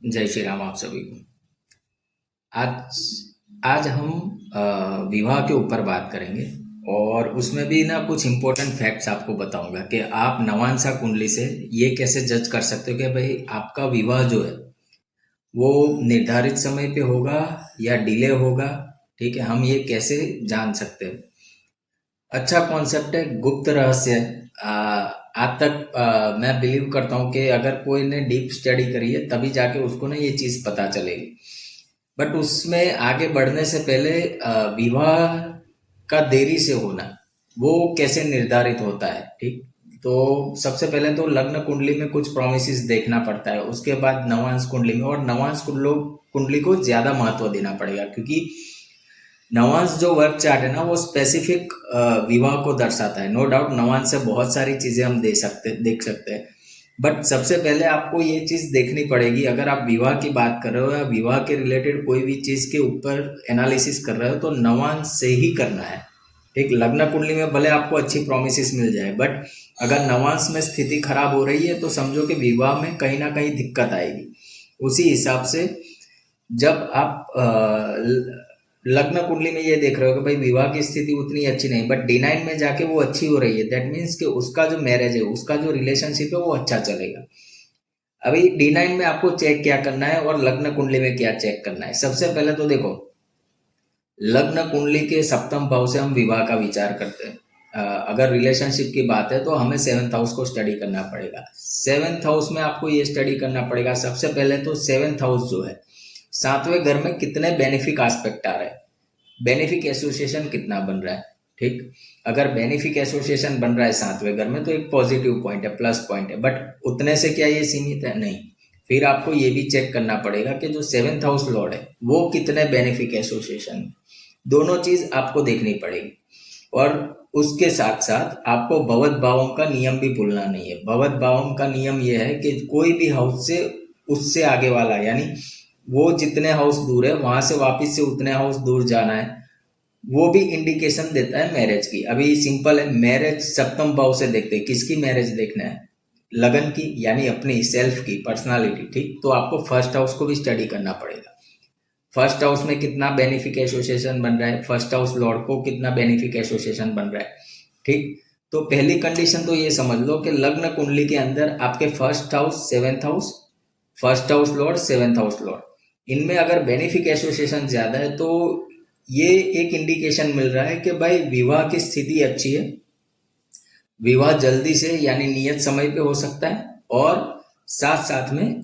जय श्री राम आप सभी को। आज आज हम विवाह के ऊपर बात करेंगे और उसमें भी ना कुछ इम्पोर्टेंट फैक्ट्स आपको बताऊंगा कि आप नवांशा कुंडली से ये कैसे जज कर सकते हो कि भाई आपका विवाह जो है वो निर्धारित समय पे होगा या डिले होगा। ठीक है, हम ये कैसे जान सकते हैं। अच्छा कॉन्सेप्ट है, गुप्त रहस्य है। आज तक मैं बिलीव करता हूँ कि अगर कोई ने डीप स्टडी करी है तभी जाके उसको ना ये चीज़ पता चलेगी। बट उसमें आगे बढ़ने से पहले विवाह का देरी से होना वो कैसे निर्धारित होता है। ठीक, तो सबसे पहले तो लग्न कुंडली में कुछ प्रोमिसेस देखना पड़ता है, उसके बाद नवांश कुंडली में, और नवांश कुंडली को ज्यादा महत्व देना पड़ेगा क्योंकि नवांश जो वर्क चार्ट है ना वो स्पेसिफिक विवाह को दर्शाता है। नो डाउट नवांश से बहुत सारी चीजें हम देख सकते हैं, बट सबसे पहले आपको ये चीज देखनी पड़ेगी। अगर आप विवाह की बात कर रहे हो या विवाह के रिलेटेड कोई भी चीज के ऊपर एनालिसिस कर रहे हो तो नवांश से ही करना है। ठीक, लग्न कुंडली में भले आपको अच्छी प्रोमिसेस मिल जाए, बट अगर नवांश में स्थिति खराब हो रही है तो समझो कि विवाह में कहीं ना कहीं दिक्कत आएगी। उसी हिसाब से जब आप लग्न कुंडली में ये देख रहे हो कि भाई विवाह की स्थिति उतनी अच्छी नहीं, बट D9 में जाके वो अच्छी हो रही है, दैट मीन्स कि उसका जो मैरिज है, उसका जो रिलेशनशिप है वो अच्छा चलेगा। अभी D9 में आपको चेक क्या करना है और लग्न कुंडली में क्या चेक करना है। सबसे पहले तो देखो, लग्न कुंडली के सप्तम भाव से हम विवाह का विचार करते हैं। अगर रिलेशनशिप की बात है तो हमें सेवन्थ हाउस को स्टडी करना पड़ेगा। सेवन्थ हाउस में आपको ये स्टडी करना पड़ेगा सबसे पहले तो सेवन्थ हाउस जो है, सातवें घर में कितने बेनिफिक एस्पेक्ट आ रहे हैं, बेनिफिक एसोसिएशन कितना बन रहा है। ठीक, अगर बेनिफिक एसोसिएशन बन रहा है सातवें घर में तो एक पॉजिटिव पॉइंट है, प्लस पॉइंट है, बट उतने से क्या ये सीमित है? नहीं। फिर आपको ये भी चेक करना पड़ेगा कि जो सेवेंथ हाउस लॉर्ड है वो कितने बेनिफिक एसोसिएशन, दोनों चीज आपको देखनी पड़ेगी। और उसके साथ साथ आपको भवत भावों का नियम भी भूलना नहीं है। भवत भावों का नियम यह है कि कोई भी हाउस से उससे आगे वाला, यानी वो जितने हाउस दूर है वहां से वापिस से उतने हाउस दूर जाना है, वो भी इंडिकेशन देता है मैरिज की। अभी सिंपल है, मैरिज सप्तम भाव से देखते हैं, किसकी मैरिज देखना है? लगन की, यानी अपनी सेल्फ की पर्सनालिटी। ठीक, तो आपको फर्स्ट हाउस को भी स्टडी करना पड़ेगा। फर्स्ट हाउस में कितना बेनिफिक एसोसिएशन बन रहा है, फर्स्ट हाउस लॉर्ड को कितना बेनिफिक एसोसिएशन बन रहा है। ठीक, तो पहली कंडीशन तो ये समझ लो कि लग्न कुंडली के अंदर आपके first house, seventh house, first house Lord, seventh house Lord, इनमें अगर बेनिफिक एसोसिएशन ज्यादा है तो ये एक इंडिकेशन मिल रहा है कि भाई विवाह की स्थिति अच्छी है, विवाह जल्दी से यानी नियत समय पे हो सकता है, और साथ साथ में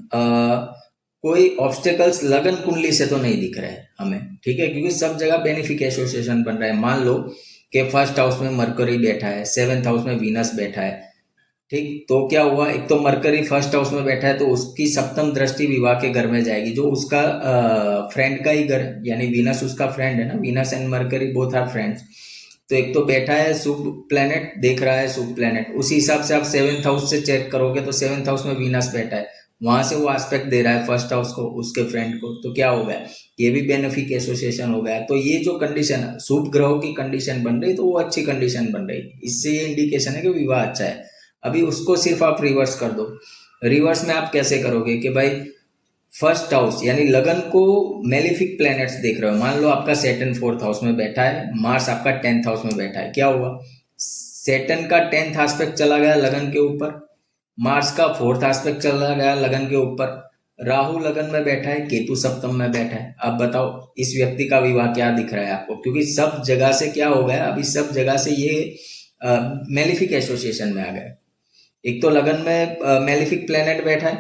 कोई ऑब्स्टेकल्स लगन कुंडली से तो नहीं दिख रहे हैं हमें। ठीक है, क्योंकि सब जगह बेनिफिक एसोसिएशन बन रहा है। मान लो कि फर्स्ट हाउस में मरकरी बैठा है, सेवेंथ हाउस में वीनस बैठा है। ठीक, तो क्या हुआ, एक तो मरकरी फर्स्ट हाउस में बैठा है तो उसकी सप्तम दृष्टि विवाह के घर में जाएगी, जो उसका फ्रेंड का ही घर है, यानी वीनस उसका फ्रेंड है ना, Venus and Mercury both are friends. तो एक तो बैठा है शुभ प्लेनेट, देख रहा है शुभ प्लेनेट, उसी हिसाब से आप सेवेंथ हाउस से चेक करोगे तो सेवेंथ हाउस में वीनस बैठा है, वहां से वो एस्पेक्ट दे रहा है फर्स्ट हाउस को उसके फ्रेंड को, तो क्या हो गया, ये भी बेनिफिक एसोसिएशन हो गया। तो ये जो कंडीशन है, शुभ ग्रहों की कंडीशन बन रही तो वो अच्छी कंडीशन बन रही, इससे ये इंडिकेशन है कि विवाह अच्छा है। अभी उसको सिर्फ आप रिवर्स कर दो। रिवर्स में आप कैसे करोगे कि भाई फर्स्ट हाउस यानी लगन को मेलिफिक प्लैनेट्स देख रहे हो, मान लो आपका सेटन फोर्थ हाउस में बैठा है, मार्स आपका 10th हाउस में बैठा है, क्या हुआ, सेटन का 10th एस्पेक्ट चला गया लगन के ऊपर, मार्स का 4th एस्पेक्ट चला गया लगन के ऊपर, राहु लगन में बैठा है, केतु सप्तम में बैठा है। अब बताओ इस व्यक्ति का विवाह क्या दिख रहा है आपको, क्योंकि सब जगह से क्या हो गया, अभी सब जगह से ये मेलिफिक एसोसिएशन में आ गए। एक तो लगन में मेलिफिक प्लेनेट बैठा है,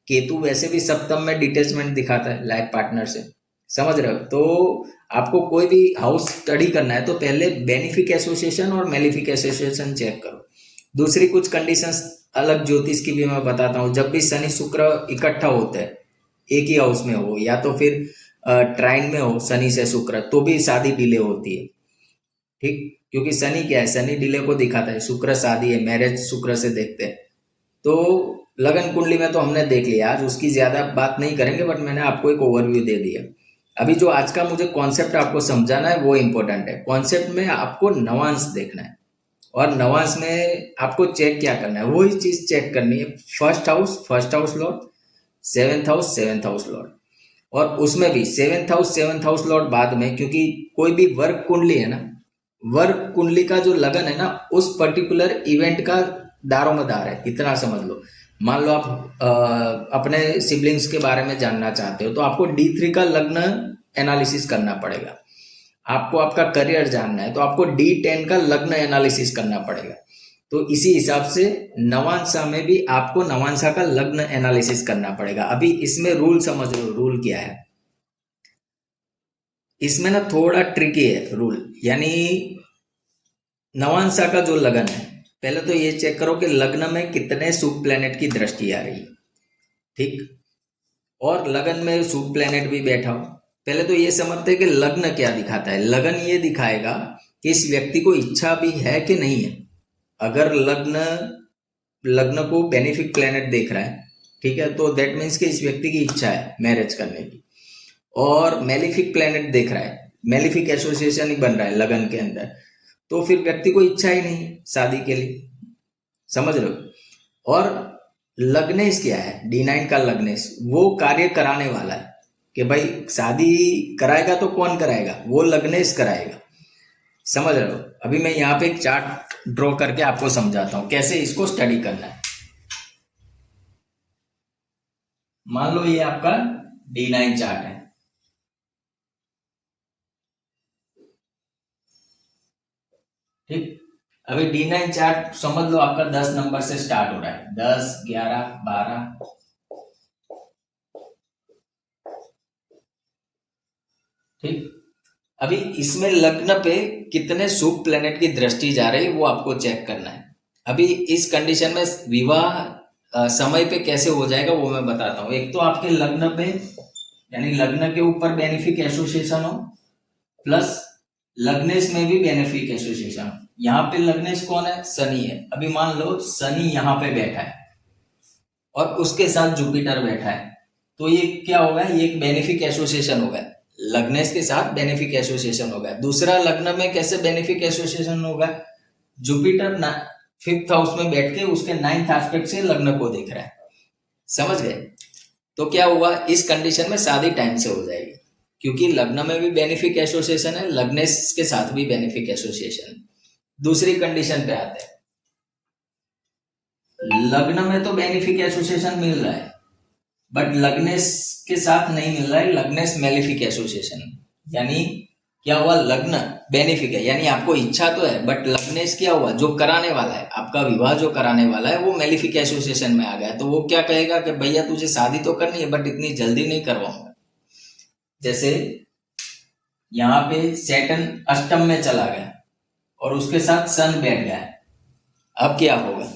केतु वैसे भी सप्तम में डिटेचमेंट दिखाता है लाइफ पार्टनर से, समझ रहे हो। तो आपको कोई भी हाउस स्टडी करना है तो पहले बेनिफिक एसोसिएशन और मेलिफिक एसोसिएशन चेक करो। दूसरी कुछ कंडीशंस अलग ज्योतिष की भी मैं बताता हूँ। जब भी शनि शुक्र इकट्ठा होते हैं, एक ही हाउस में हो या तो फिर ट्राइन में हो शनि से शुक्र, तो भी शादी डिले होती है। ठीक, क्योंकि शनि क्या है, शनि डिले को दिखाता है, शुक्र शादी है, मैरिज शुक्र से देखते हैं। तो लगन कुंडली में तो हमने देख लिया, आज उसकी ज्यादा बात नहीं करेंगे, बट मैंने आपको एक ओवरव्यू दे दिया। अभी जो आज का मुझे कॉन्सेप्ट आपको समझाना है वो इंपॉर्टेंट है। कॉन्सेप्ट में आपको नवांश देखना है, और नवांश में आपको चेक क्या करना है, वही चीज चेक करनी है। First house Lord, seventh house Lord, और उसमें भी सेवेंथ हाउस लॉर्ड बाद में, क्योंकि कोई भी वर्क कुंडली है ना, वर्क कुंडली का जो लगन है ना, उस पर्टिकुलर इवेंट का दारोमदार है, इतना समझ लो। मान लो आप अपने सिबलिंग्स के बारे में जानना चाहते हो, तो आपको D3 का लग्न एनालिसिस करना पड़ेगा। आपको आपका करियर जानना है तो आपको D10 का लग्न एनालिसिस करना पड़ेगा। तो इसी हिसाब से नवांशा में भी आपको नवांशा का लग्न एनालिसिस करना पड़ेगा। अभी इसमें रूल समझ लो, रूल क्या है इसमें ना, थोड़ा ट्रिकी है रूल। यानी नवांशा का जो लगन है, पहले तो ये चेक करो कि लग्न में कितने शुभ प्लेनेट की दृष्टि आ रही है, ठीक। और लगन में शुभ प्लेनेट भी बैठा हो। पहले तो ये समझते हैं कि लग्न क्या दिखाता है। लगन ये दिखाएगा कि इस व्यक्ति को इच्छा भी है कि नहीं है। अगर लग्न लग्न को बेनिफिक प्लेनेट देख रहा है, ठीक है, तो दैट मीन्स कि इस व्यक्ति की इच्छा है मैरिज करने की। और मेलिफिक प्लेनेट देख रहा है, मेलिफिक एसोसिएशन ही बन रहा है लगन के अंदर, तो फिर व्यक्ति को इच्छा ही नहीं शादी के लिए, समझ रहे हो। और लग्नेश क्या है, D9 का लग्नेश वो कार्य कराने वाला है कि भाई शादी कराएगा तो कौन कराएगा, वो लग्नेश कराएगा, समझ रहे हो। अभी मैं यहाँ पे एक चार्ट ड्रॉ करके आपको समझाता हूँ कैसे इसको स्टडी करना है। मान लो ये आपका D9 चार्ट है, ठीक। अभी D9 चार्ट समझ लो आपका 10 नंबर से स्टार्ट हो रहा है, 10, 11, 12, ठीक। अभी इसमें लग्न पे कितने शुभ प्लेनेट की दृष्टि जा रही है वो आपको चेक करना है। अभी इस कंडीशन में विवाह समय पे कैसे हो जाएगा वो मैं बताता हूँ। एक तो आपके लग्न पे, यानी लग्न के ऊपर बेनिफिक एसोसिएशन हो, प्लस लग्नेश में भी बेनिफिक एसोसिएशन। यहाँ पे लग्नेश कौन है, शनि है। अभी मान लो शनि यहाँ पे बैठा है और उसके साथ जुपिटर बैठा है, तो ये क्या होगा, ये एक बेनिफिक एसोसिएशन होगा। लग्नेश के साथ बेनिफिक एसोसिएशन होगा। दूसरा, लग्न में कैसे बेनिफिक एसोसिएशन होगा, जुपिटर 5th हाउस में बैठ के उसके 9th एस्पेक्ट से लग्न को देख रहा है, समझ गए। तो क्या हुआ, इस कंडीशन में शादी टाइम से हो जाएगी, क्योंकि लग्न में भी बेनिफिक एसोसिएशन है, लग्नेश के साथ भी बेनिफिक एसोसिएशन है। दूसरी कंडीशन पे आते हैं, लग्न में तो बेनिफिक एसोसिएशन मिल रहा है बट लग्नेश के साथ नहीं मिल रहा है, लग्नेश मेलिफिक एसोसिएशन। यानी क्या हुआ, लग्न बेनिफिक है यानी आपको इच्छा तो है, बट लग्नेश क्या हुआ, जो कराने वाला है आपका विवाह, जो कराने वाला है वो मेलिफिक एसोसिएशन में आ गया। तो वो क्या कहेगा कि भैया तुझे शादी तो करनी है बट इतनी जल्दी नहीं करवाऊंगा। जैसे यहाँ पे सैटर्न अष्टम में चला गया और उसके साथ सन बैठ गया, अब क्या होगा,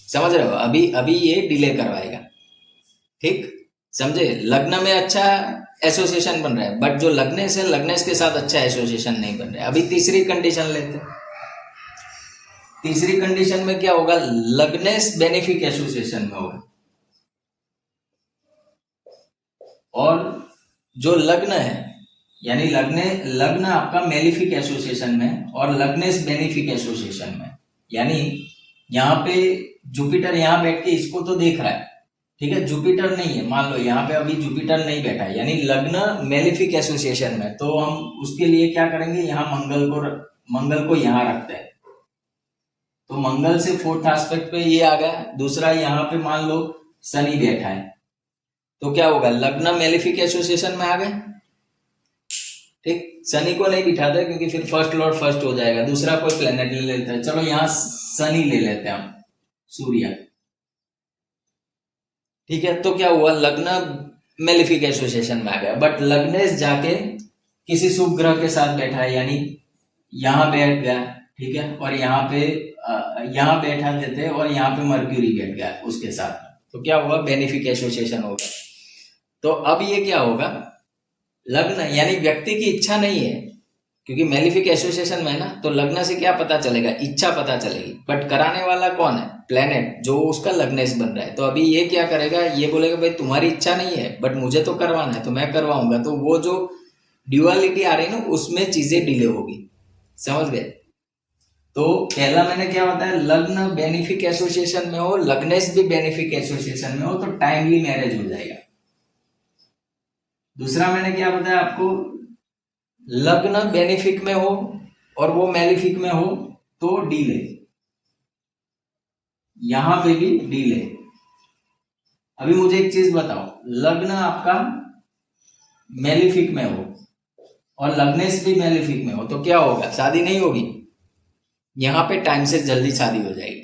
समझ रहे हो। अभी अभी ये डिले करवाएगा, ठीक, समझे। लग्न में अच्छा एसोसिएशन बन रहा है बट जो लग्नेश है, लग्नेश के साथ अच्छा एसोसिएशन नहीं बन रहा है। अभी तीसरी कंडीशन लेते हैं। तीसरी कंडीशन में क्या होगा, लग्नेश बेनिफिक एसोसिएशन में होगा और जो लग्न है, यानी लग्न आपका मेलिफिक एसोसिएशन में और लग्नेश बेनिफिक एसोसिएशन में। यानी यहाँ पे जुपिटर यहाँ बैठ के इसको तो देख रहा है, ठीक है, जुपिटर नहीं है, मान लो यहाँ पे अभी जुपिटर नहीं बैठा है, यानी लग्न मेलिफिक एसोसिएशन में। तो हम उसके लिए क्या करेंगे, यहाँ मंगल को यहाँ रखते हैं, तो मंगल से 4th एस्पेक्ट पे ये आ गया। दूसरा, यहाँ पे मान लो शनि बैठा है, तो क्या होगा, लग्न मेलिफिक एसोसिएशन में आ गए, ठीक। शनि को नहीं बिठाते क्योंकि फिर फर्स्ट लॉर्ड फर्स्ट हो जाएगा। दूसरा कोई प्लेनेट ले लेते हैं, चलो यहाँ शनि ले लेते हैं हम, सूर्य, ठीक है। तो क्या हुआ, लग्न मेलिफिक एसोसिएशन में आ गया बट लग्नेश जाके किसी शुभ ग्रह के साथ बैठा है, यानी यहाँ बैठ गया, ठीक है, और यहाँ पे यहाँ बैठा देते और यहाँ पे मर्क्यूरी बैठ गया उसके साथ, तो क्या हुआ, बेनिफिक एसोसिएशन होगा। तो अब ये क्या होगा, लग्न यानी व्यक्ति की इच्छा नहीं है, क्योंकि मेलिफिक एसोसिएशन में है ना, तो लग्न से क्या पता चलेगा, इच्छा पता चलेगी, बट कराने वाला कौन है, प्लेनेट, जो उसका लग्नेश बन रहा है। तो अभी ये क्या करेगा, ये बोलेगा भाई तुम्हारी इच्छा नहीं है बट मुझे तो करवाना है तो मैं करवाऊंगा। तो वो जो ड्यूअलिटी आ रही है ना, उसमें चीजें डिले होगी, समझ गए। तो पहला मैंने क्या बताया, लग्न बेनिफिक एसोसिएशन में हो, लग्नेश भी बेनिफिक एसोसिएशन में हो तो टाइमली मैरिज हो जाएगा। दूसरा मैंने क्या बताया आपको, लग्न बेनिफिक में हो और वो मेलिफिक में हो तो डीले, यहां पे भी डीले। अभी मुझे एक चीज बताओ, लग्न आपका मेलिफिक में हो और लग्नेश भी मेलिफिक में हो तो क्या होगा, शादी नहीं होगी। यहां पे टाइम से जल्दी शादी हो जाएगी,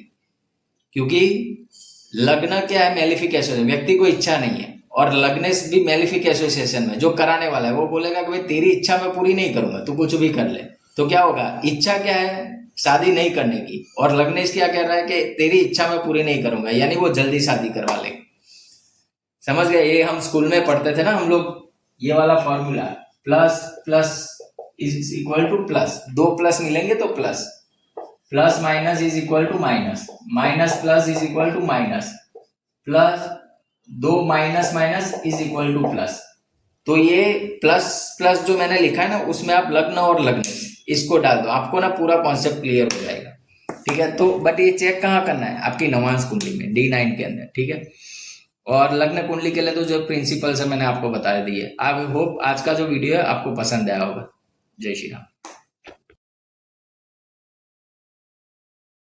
क्योंकि लग्न क्या है, मेलिफिक एसोसिएशन, व्यक्ति को इच्छा नहीं है, और लग्नेश भी मेलिफिक एसोसिएशन में, जो कराने वाला है वो बोलेगा कि भाई तेरी इच्छा मैं पूरी नहीं करूंगा, तू कुछ भी कर ले। तो क्या होगा, इच्छा क्या है, शादी नहीं करने की, और लग्नेश क्या कह रहा है कि तेरी इच्छा मैं पूरी नहीं करूंगा, यानी वो जल्दी शादी करवा ले। समझ गए, ये हम स्कूल में पढ़ते थे ना हम लोग, ये वाला formula, plus plus is equal to plus, दो प्लस मिलेंगे तो plus, plus minus is equal to minus, minus plus is equal to minus, plus दो minus minus is equal to plus. तो ये प्लस प्लस जो मैंने लिखा है ना, उसमें आप लग्न और लग्न इसको डाल दो, आपको ना पूरा कॉन्सेप्ट क्लियर हो जाएगा। ठीक है, तो बट ये चेक कहाँ करना है, आपकी नवांश कुंडली में D9 के अंदर। ठीक है, और लग्न कुंडली के लिए तो जो प्रिंसिपल्स है मैंने आपको बता दिए। आई होप आज का जो वीडियो है आपको पसंद आया होगा। जय श्री राम।